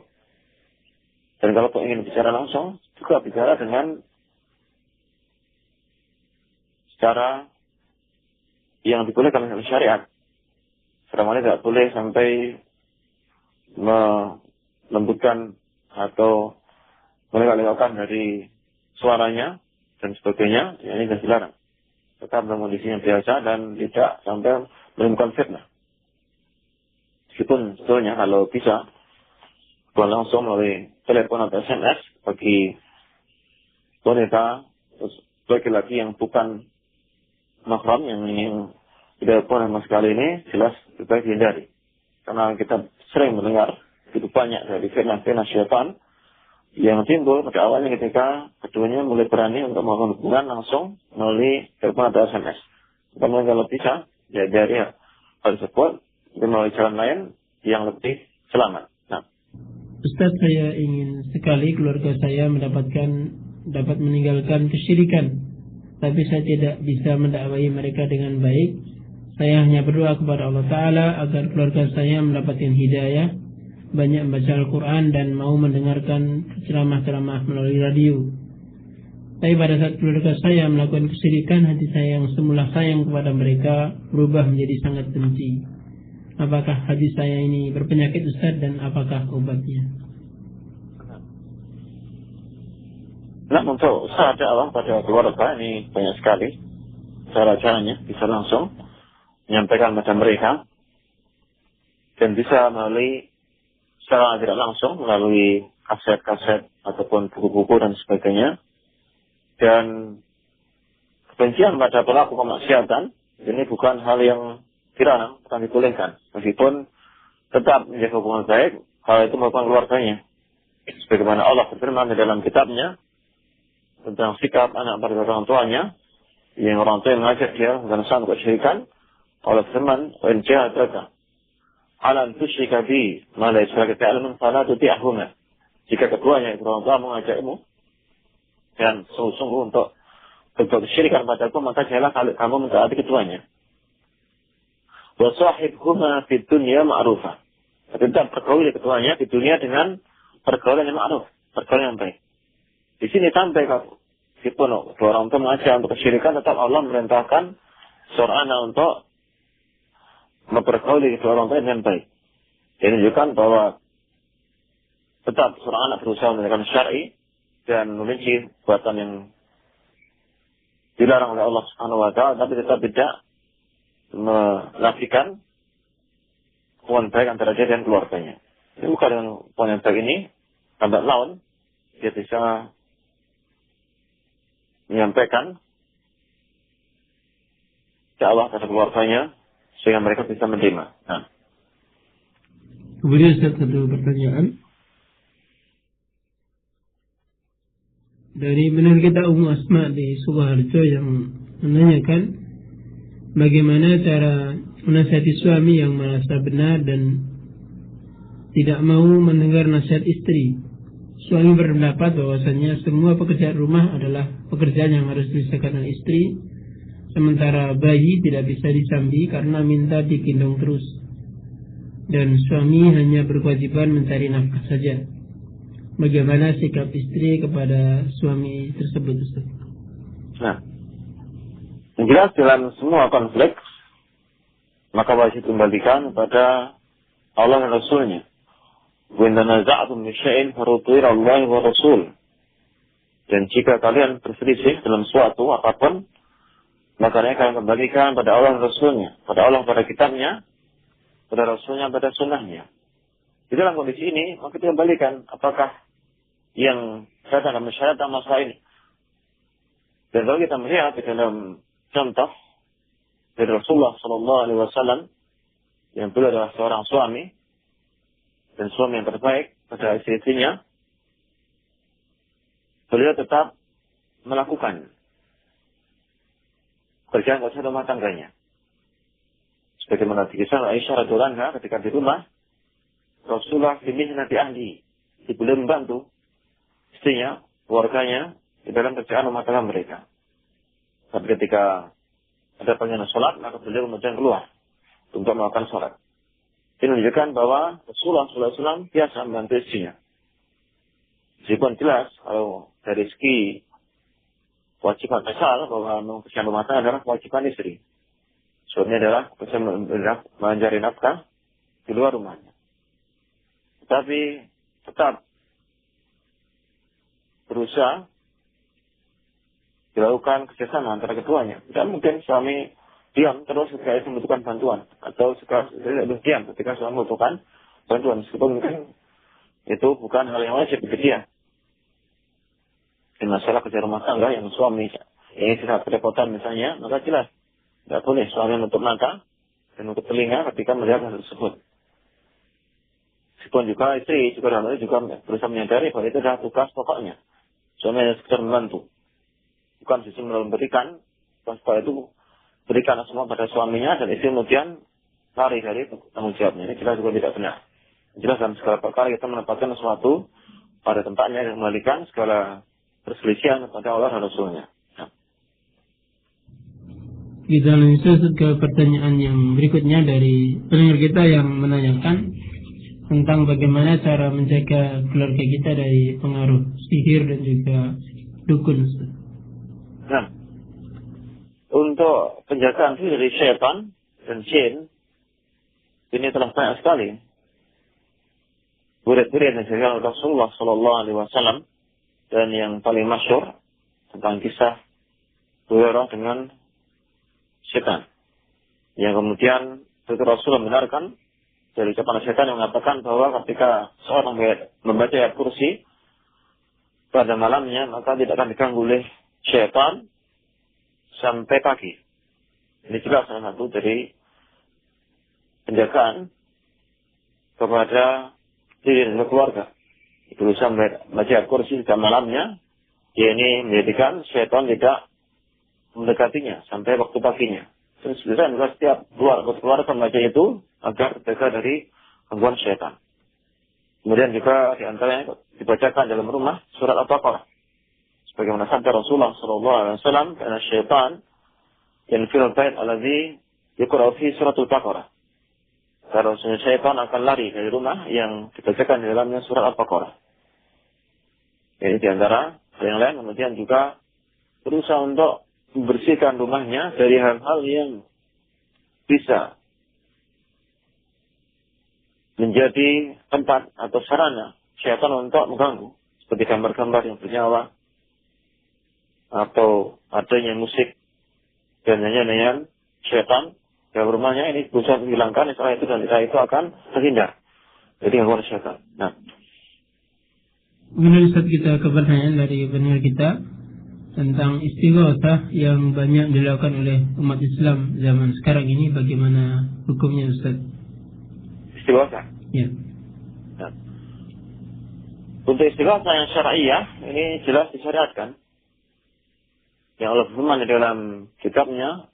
Dan kalau ingin bicara langsung, juga bicara dengan secara yang dibolehkan oleh syariat. Seorang tidak boleh sampai melembutkan atau melengkap-lengkapkan dari suaranya dan sebagainya, ya ini sudah dilarang. Tetap dalam kondisi yang biasa dan tidak sampai menimbulkan fitnah. Meskipun sebetulnya kalau bisa bukan langsung melalui telepon atau SMS bagi wanita laki-laki yang bukan mahram, yang tidak pernah sama sekali, ini jelas lebih baik dihindari. karena kita sering mendengar begitu banyak dari fitnah-fitnah syaitan yang timbul pada awalnya ketika keduanya mulai berani untuk melakukan hubungan langsung melalui telepon atau SMS. Kemudian kalau bisa, ya dari hal tersebut melalui jalan lain yang lebih selamat. Nah, Ustaz, saya ingin sekali keluarga saya dapat meninggalkan kesyirikan, tapi saya tidak bisa mendakwai mereka dengan baik. Saya hanya berdoa kepada Allah Ta'ala agar keluarga saya mendapatkan hidayah, banyak membaca Al-Quran dan mau mendengarkan ceramah-ceramah melalui radio. Tapi pada saat keluarga saya melakukan kesyirikan, hati saya yang semula sayang kepada mereka berubah menjadi sangat benci. Apakah hati saya ini berpenyakit, Ustaz, dan apakah obatnya? Nah, untuk usaha dakwah pada keluarga ini banyak sekali cara-caranya, bisa langsung menyampaikan pada mereka dan bisa melalui secara tidak langsung melalui kaset-kaset ataupun buku-buku dan sebagainya. Dan kebencian pada pelaku kemaksiatan ini bukan hal yang dilarang, bukan dibolehkan, meskipun tetap menjaga hubungan baik. Hal itu merupakan keluarganya, sebagaimana Allah berfirman di dalam kitabnya tentang sikap anak pada orang tuanya, yang orang tua yang mengajak dia dan sanggup kesyirikan. Allah firman, "Wa in jahadaka ala an tusyrika bi ma laysa laka ta'lamun fala tuti'huma." Jika keduanya orang tua mengajakmu dan sungguh-sungguh untuk berbuat kesyirikan padaku, maka janganlah kamu mentaati keduanya. Wa sahibhuma fid dunya ma'rufah. Tetap pergauli keduanya di dunia dengan pergaulan yang ma'ruf, pergaulan yang baik. Di sini sampai meskipun dua orang tua mengajak untuk kesyirikan, tetap Allah merintahkan seorang anak untuk mempergauli kedua orang tua dengan baik. Ini menunjukkan bahwa tetap seorang anak berusaha menegakkan syar'i dan membenci perbuatan yang dilarang oleh Allah Subhanahu wa Ta'ala, tapi tetap tidak menafikan hubungan baik antara dia dan keluarganya. Ini bukan dengan hubungan yang baik ini lambat laun dia bisa menyampaikan dakwah pada keluarganya sehingga mereka bisa menerima. Nah. Kemudian satu pertanyaan dari menurut kita Ummu Asma di Sukoharjo yang menanyakan bagaimana cara menasihati suami yang merasa benar dan tidak mau mendengar nasihat istri. Suami berpendapat bahwasanya semua pekerjaan rumah adalah pekerjaan yang harus diselesaikan oleh istri, sementara bayi tidak bisa disambi karena minta digendong terus, dan suami hanya berkewajiban mencari nafkah saja. Bagaimana sikap istri kepada suami tersebut, Ustaz? Nah, yang jelas dalam semua konflik maka wajib kembalikan kepada Allah dan Rasulnya. Wa in tanaza'tum fi syai'in farudduhu ila Allah wa Rasul. Dan jika kalian berselisih dalam suatu apapun, maka kalian kembalikan pada Allah dan Rasulnya, pada Allah pada kitabnya, pada Rasulnya pada sunnahnya. Di dalam kondisi ini maka kita kembalikan apakah yang datang dalam syariat masalah ini. Dan kalau kita melihat di dalam contoh dari Rasulullah Sallallahu Alaihi Wasallam yang beliau adalah seorang suami dan suami yang terbaik pada istri-istrinya, beliau tetap melakukan pekerjaan rumah tangganya. Sebagaimana dikisah Aisyah radhiyallahu anha ketika di rumah, Rasulullah bimihnati ahli, beliau membantu istrinya, keluarganya di dalam kerjaan rumah tangga mereka. Tapi ketika ada panggilan sholat, maka beliau kemudian keluar untuk melakukan sholat. Ini menunjukkan bahwa Rasulullah SAW biasa membantu istrinya. Meskipun jelas kalau dari segi kewajiban asal bahwa mengerjakan rumah tangga adalah kewajiban istri. Suami adalah mencari nafkah di luar rumahnya. Tetapi tetap berusaha dilakukan kerjasama antara keduanya. Tidak mungkin suami diam terus ketika itu membutuhkan bantuan, atau tidak diam ketika suami membutuhkan bantuan. Meskipun mungkin itu bukan hal yang wajib bagi dia. Di masalah kerja rumah tangga yang suami ini sangat kerepotan misalnya, maka jelas tidak boleh suami menutup mata dan menutup telinga ketika melihat hal tersebut. Meskipun juga istri juga dalam itu juga berusaha menyadari bahwa itu adalah tugas pokoknya. Suami hanya sekedar membantu. Bukan justru memberikan, bahwa itu berikan semua pada suaminya dan istri kemudian lari dari tanggung jawabnya. Ini jelas juga tidak benar. Jelas dalam segala perkara kita menempatkan sesuatu pada tempatnya dan kembalikan segala perselisihan kepada Allah dan Rasulnya. Kita lanjut ke pertanyaan yang berikutnya dari pendengar kita yang menanyakan tentang bagaimana cara menjaga keluarga kita dari pengaruh sihir dan juga dukun. Nah, untuk penjagaan diri dari syaitan dan jin ini telah banyak sekali murid-murid yang dijaga Rasulullah Sallallahu Alaihi Wasallam, dan yang paling masyhur tentang kisah Hurairah dengan setan yang kemudian Rasulullah membenarkan dari ucapan setan yang mengatakan bahwa ketika seorang membaca ayat kursi pada malamnya maka tidak akan diganggu oleh syaitan sampai pagi. Ini jelas salah satu dari penjagaan kepada diri dan keluarga. Berusaha membaca ayat kursi pada malamnya, dia ini menjadikan syaitan tidak mendekatinya sampai waktu paginya. Terus juga setiap keluarga membaca itu agar terjaga dari gangguan syaitan. Kemudian juga di antaranya dibacakan dalam rumah surat Al-Baqarah. Sebagaimana sabda Rasulullah SAW, karena syaitan yanfirul bait alladzi yuqra'u fi surat Al-Baqarah. Karena syaitan akan lari dari rumah yang dibacakan di dalamnya surat Al-Baqarah. Jadi di antara hal yang lain, kemudian juga berusaha untuk membersihkan rumahnya dari hal-hal yang bisa menjadi tempat atau sarana syaitan untuk mengganggu, seperti gambar-gambar yang bernyawa atau adanya musik dan nyanyian syaitan dalam rumahnya. Ini berusaha menghilangkan setelah itu, dan setelah itu akan terhindar jadi gangguan syaitan. Nah, kemudian saat kita ke pertanyaan dari pendengar kita tentang istighatsah yang banyak dilakukan oleh umat Islam zaman sekarang ini, bagaimana hukumnya Ustaz? Istighatsah? Ya. Nah, untuk istighatsah yang syar'iyah ini jelas disyariatkan. Yang Allah firman di dalam kitabnya,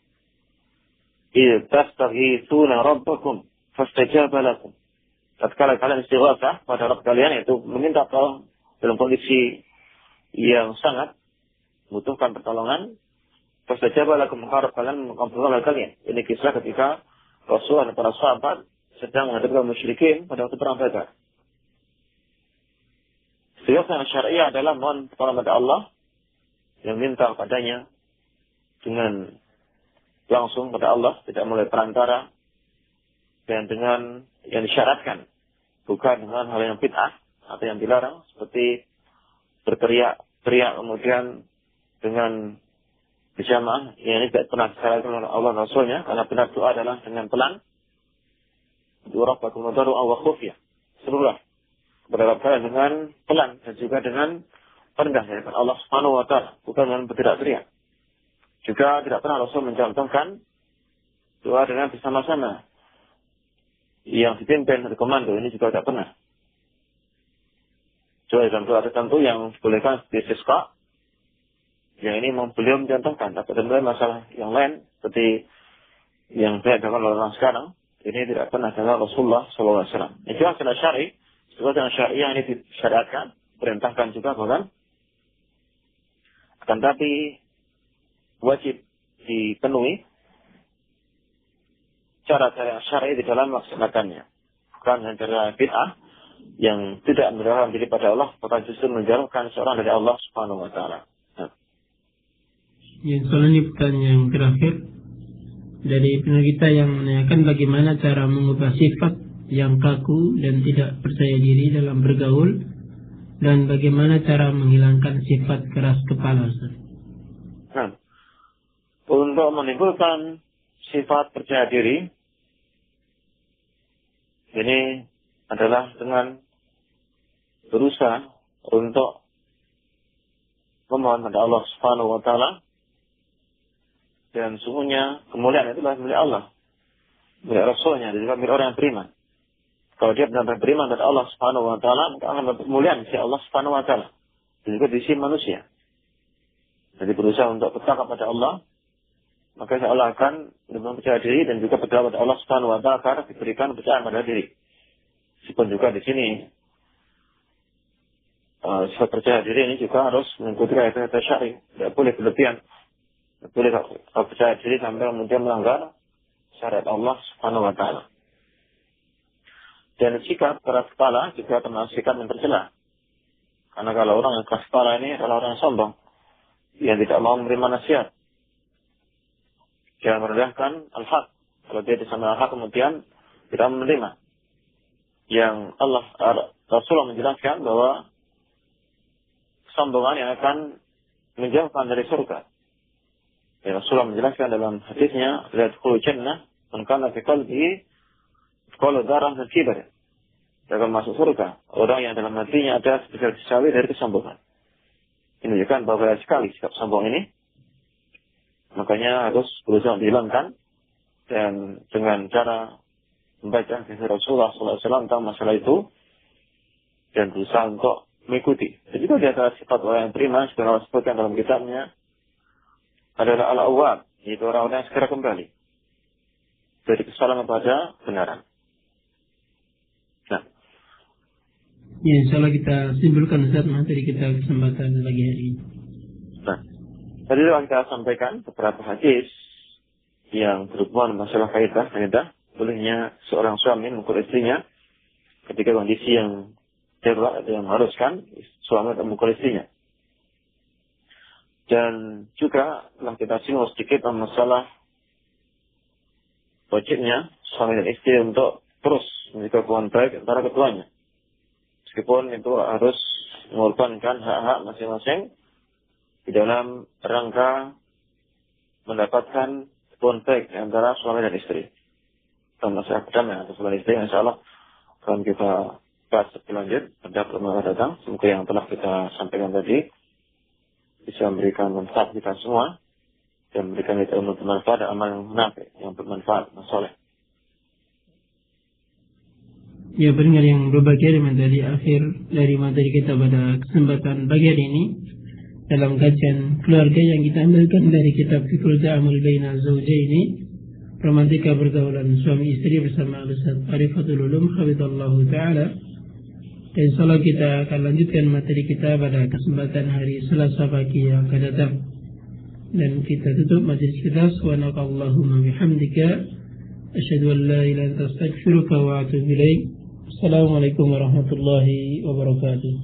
"Idz tastaghitsuna rabbakum fastajaba lakum." Tatkala kalian istighatsah pada Rabb kalian, yaitu meminta tolong dalam kondisi yang sangat butuhkan pertolongan, fastajaba lakum, maka Rabb kalian mengabulkan kalian. Ini kisah ketika Rasul dan para sahabat sedang menghadapi kaum musyrikin pada waktu perang Badar. Istighatsah syar'iyah adalah mohon pertolongan kepada Allah, yang minta padanya dengan langsung pada Allah, tidak melalui perantara, dan dengan yang disyaratkan, bukan dengan hal yang bid'ah atau yang dilarang, seperti berteriak kemudian dengan berjamaah. Ini tidak pernah disyaratkan oleh Allah dan Rasulnya, karena benar doa adalah dengan pelan. Doa Rabbakum wadaru wa khufya, serulah kepada kalian dengan pelan dan juga dengan rendah dari Allah Subhanahu wa taala, bukan dengan berteriak-teriak. Juga tidak pernah Rasul mencontohkan doa dengan bersama-sama yang dipimpin dari komando, ini juga tidak pernah. Doa dalam doa tertentu yang dibolehkan seperti istisqa, yang ini beliau mencontohkan. Tapi dalam masalah yang lain seperti yang saya dilakukan oleh orang sekarang, ini tidak pernah dilakukan Rasulullah SAW. Ini juga secara syar'i, sesuatu yang syariah ini disyariatkan, perintahkan juga bahkan. Akan tapi wajib dipenuhi cara-cara syar'i di dalam melaksanakannya. Bukan dengan cara bid'ah yang tidak mendekatkan diri pada Allah, bahkan justru menjauhkan seorang dari Allah Subhanahu wa taala. Nah. Ya, soal ini pertanyaan yang terakhir dari pendengar kita yang menanyakan bagaimana cara mengubah sifat yang kaku dan tidak percaya diri dalam bergaul, dan bagaimana cara menghilangkan sifat keras kepala. Nah, untuk menimbulkan sifat percaya diri ini adalah dengan berusaha untuk memohon pada Allah Subhanahu wa taala, dan sungguhnya kemuliaan itulah milik Allah, milik Rasulnya, dan juga milik orang yang beriman. Kalau dia benar-benar beriman kepada Allah Subhanahu wa taala, maka akan dapat kemuliaan di Allah Subhanahu wa taala. Dan juga di sisi manusia. Jadi berusaha untuk bertakwa kepada Allah, maka Allah akan mempercaya diri dan juga berdoa kepada Allah Subhanahu wa taala agar diberikan kepercayaan pada diri. Meskipun juga di sini sifat percaya diri ini juga harus mengikuti kaidah syar'i. Tidak boleh berlebihan. Tidak boleh percaya diri sampai kemudian melanggar syariat Allah Subhanahu wa taala. Dan sikap keras kepala juga termasuk sikap yang tercela. Karena kalau orang yang keras kepala ini adalah orang yang sombong, yang tidak mau menerima nasihat, dia merendahkan al-haq. Kalau dia disana al-haq kemudian tidak menerima. Yang Rasulullah menjelaskan bahwa kesombongan yang akan menjauhkan dari surga. Ya, Rasulullah menjelaskan dalam hadisnya, la tadkhulul jannah man kana fi qalbihi mithqalu dzarratin min kibr. Dia akan masuk surga orang yang dalam hatinya ada sebesar sawi dari kesombongan. Ini menunjukkan bahwa sekali sikap sombong ini. Makanya harus berusaha dihilangkan, dan dengan cara membaca kisah Rasulullah SAW tentang masalah itu dan berusaha untuk mengikuti. Jadi itu di antara sifat orang yang beriman, seperti Allah sebutkan dalam kitabnya, adalah al-awwab, yaitu orang-orang yang segera kembali dari kesalahan kepada kebenaran. Nah, ya, insyaallah kita simpulkan Ustaz materi kita kesempatan pagi hari ini. Nah, tadi telah kita sampaikan beberapa hadis yang berhubungan masalah kaidah bolehnya seorang suami memukul istrinya ketika kondisi yang darurat yang mengharuskan suami untuk memukul istrinya. Dan juga telah kita singgung sedikit tentang masalah wajibnya suami dan istri untuk terus menjaga hubungan baik antara keduanya. Meskipun itu harus mengorbankan hak-hak masing-masing di dalam rangka mendapatkan hubungan baik antara suami dan istri. Dan masalah kedamaian antara suami dan istri, insyaallah akan kita bahas lebih lanjut pada pertemuan datang. Semoga yang telah kita sampaikan tadi bisa memberikan manfaat kita semua dan memberikan kita ilmu bermanfaat dan amal yang menafik, yang bermanfaat, masoleh. Ya, pendengar yang berbahagia, dari akhir dari materi kita pada kesempatan pagi hari ini dalam kajian keluarga yang kita ambilkan dari kitab Fiqhul Ta'amul Baina Zawjaini, romantika pergaulan suami istri bersama Ustaz Arifatul Ulum Hafizallahu Ta'ala. Dan insyaallah kita akan lanjutkan materi kita pada kesempatan hari Selasa pagi yang akan datang. Dan kita tutup majelis kita, subhanakallahumma bihamdika asyhadu an la ilaha illa anta astaghfiruka wa atubu ilaik. Assalamualaikum warahmatullahi wabarakatuh.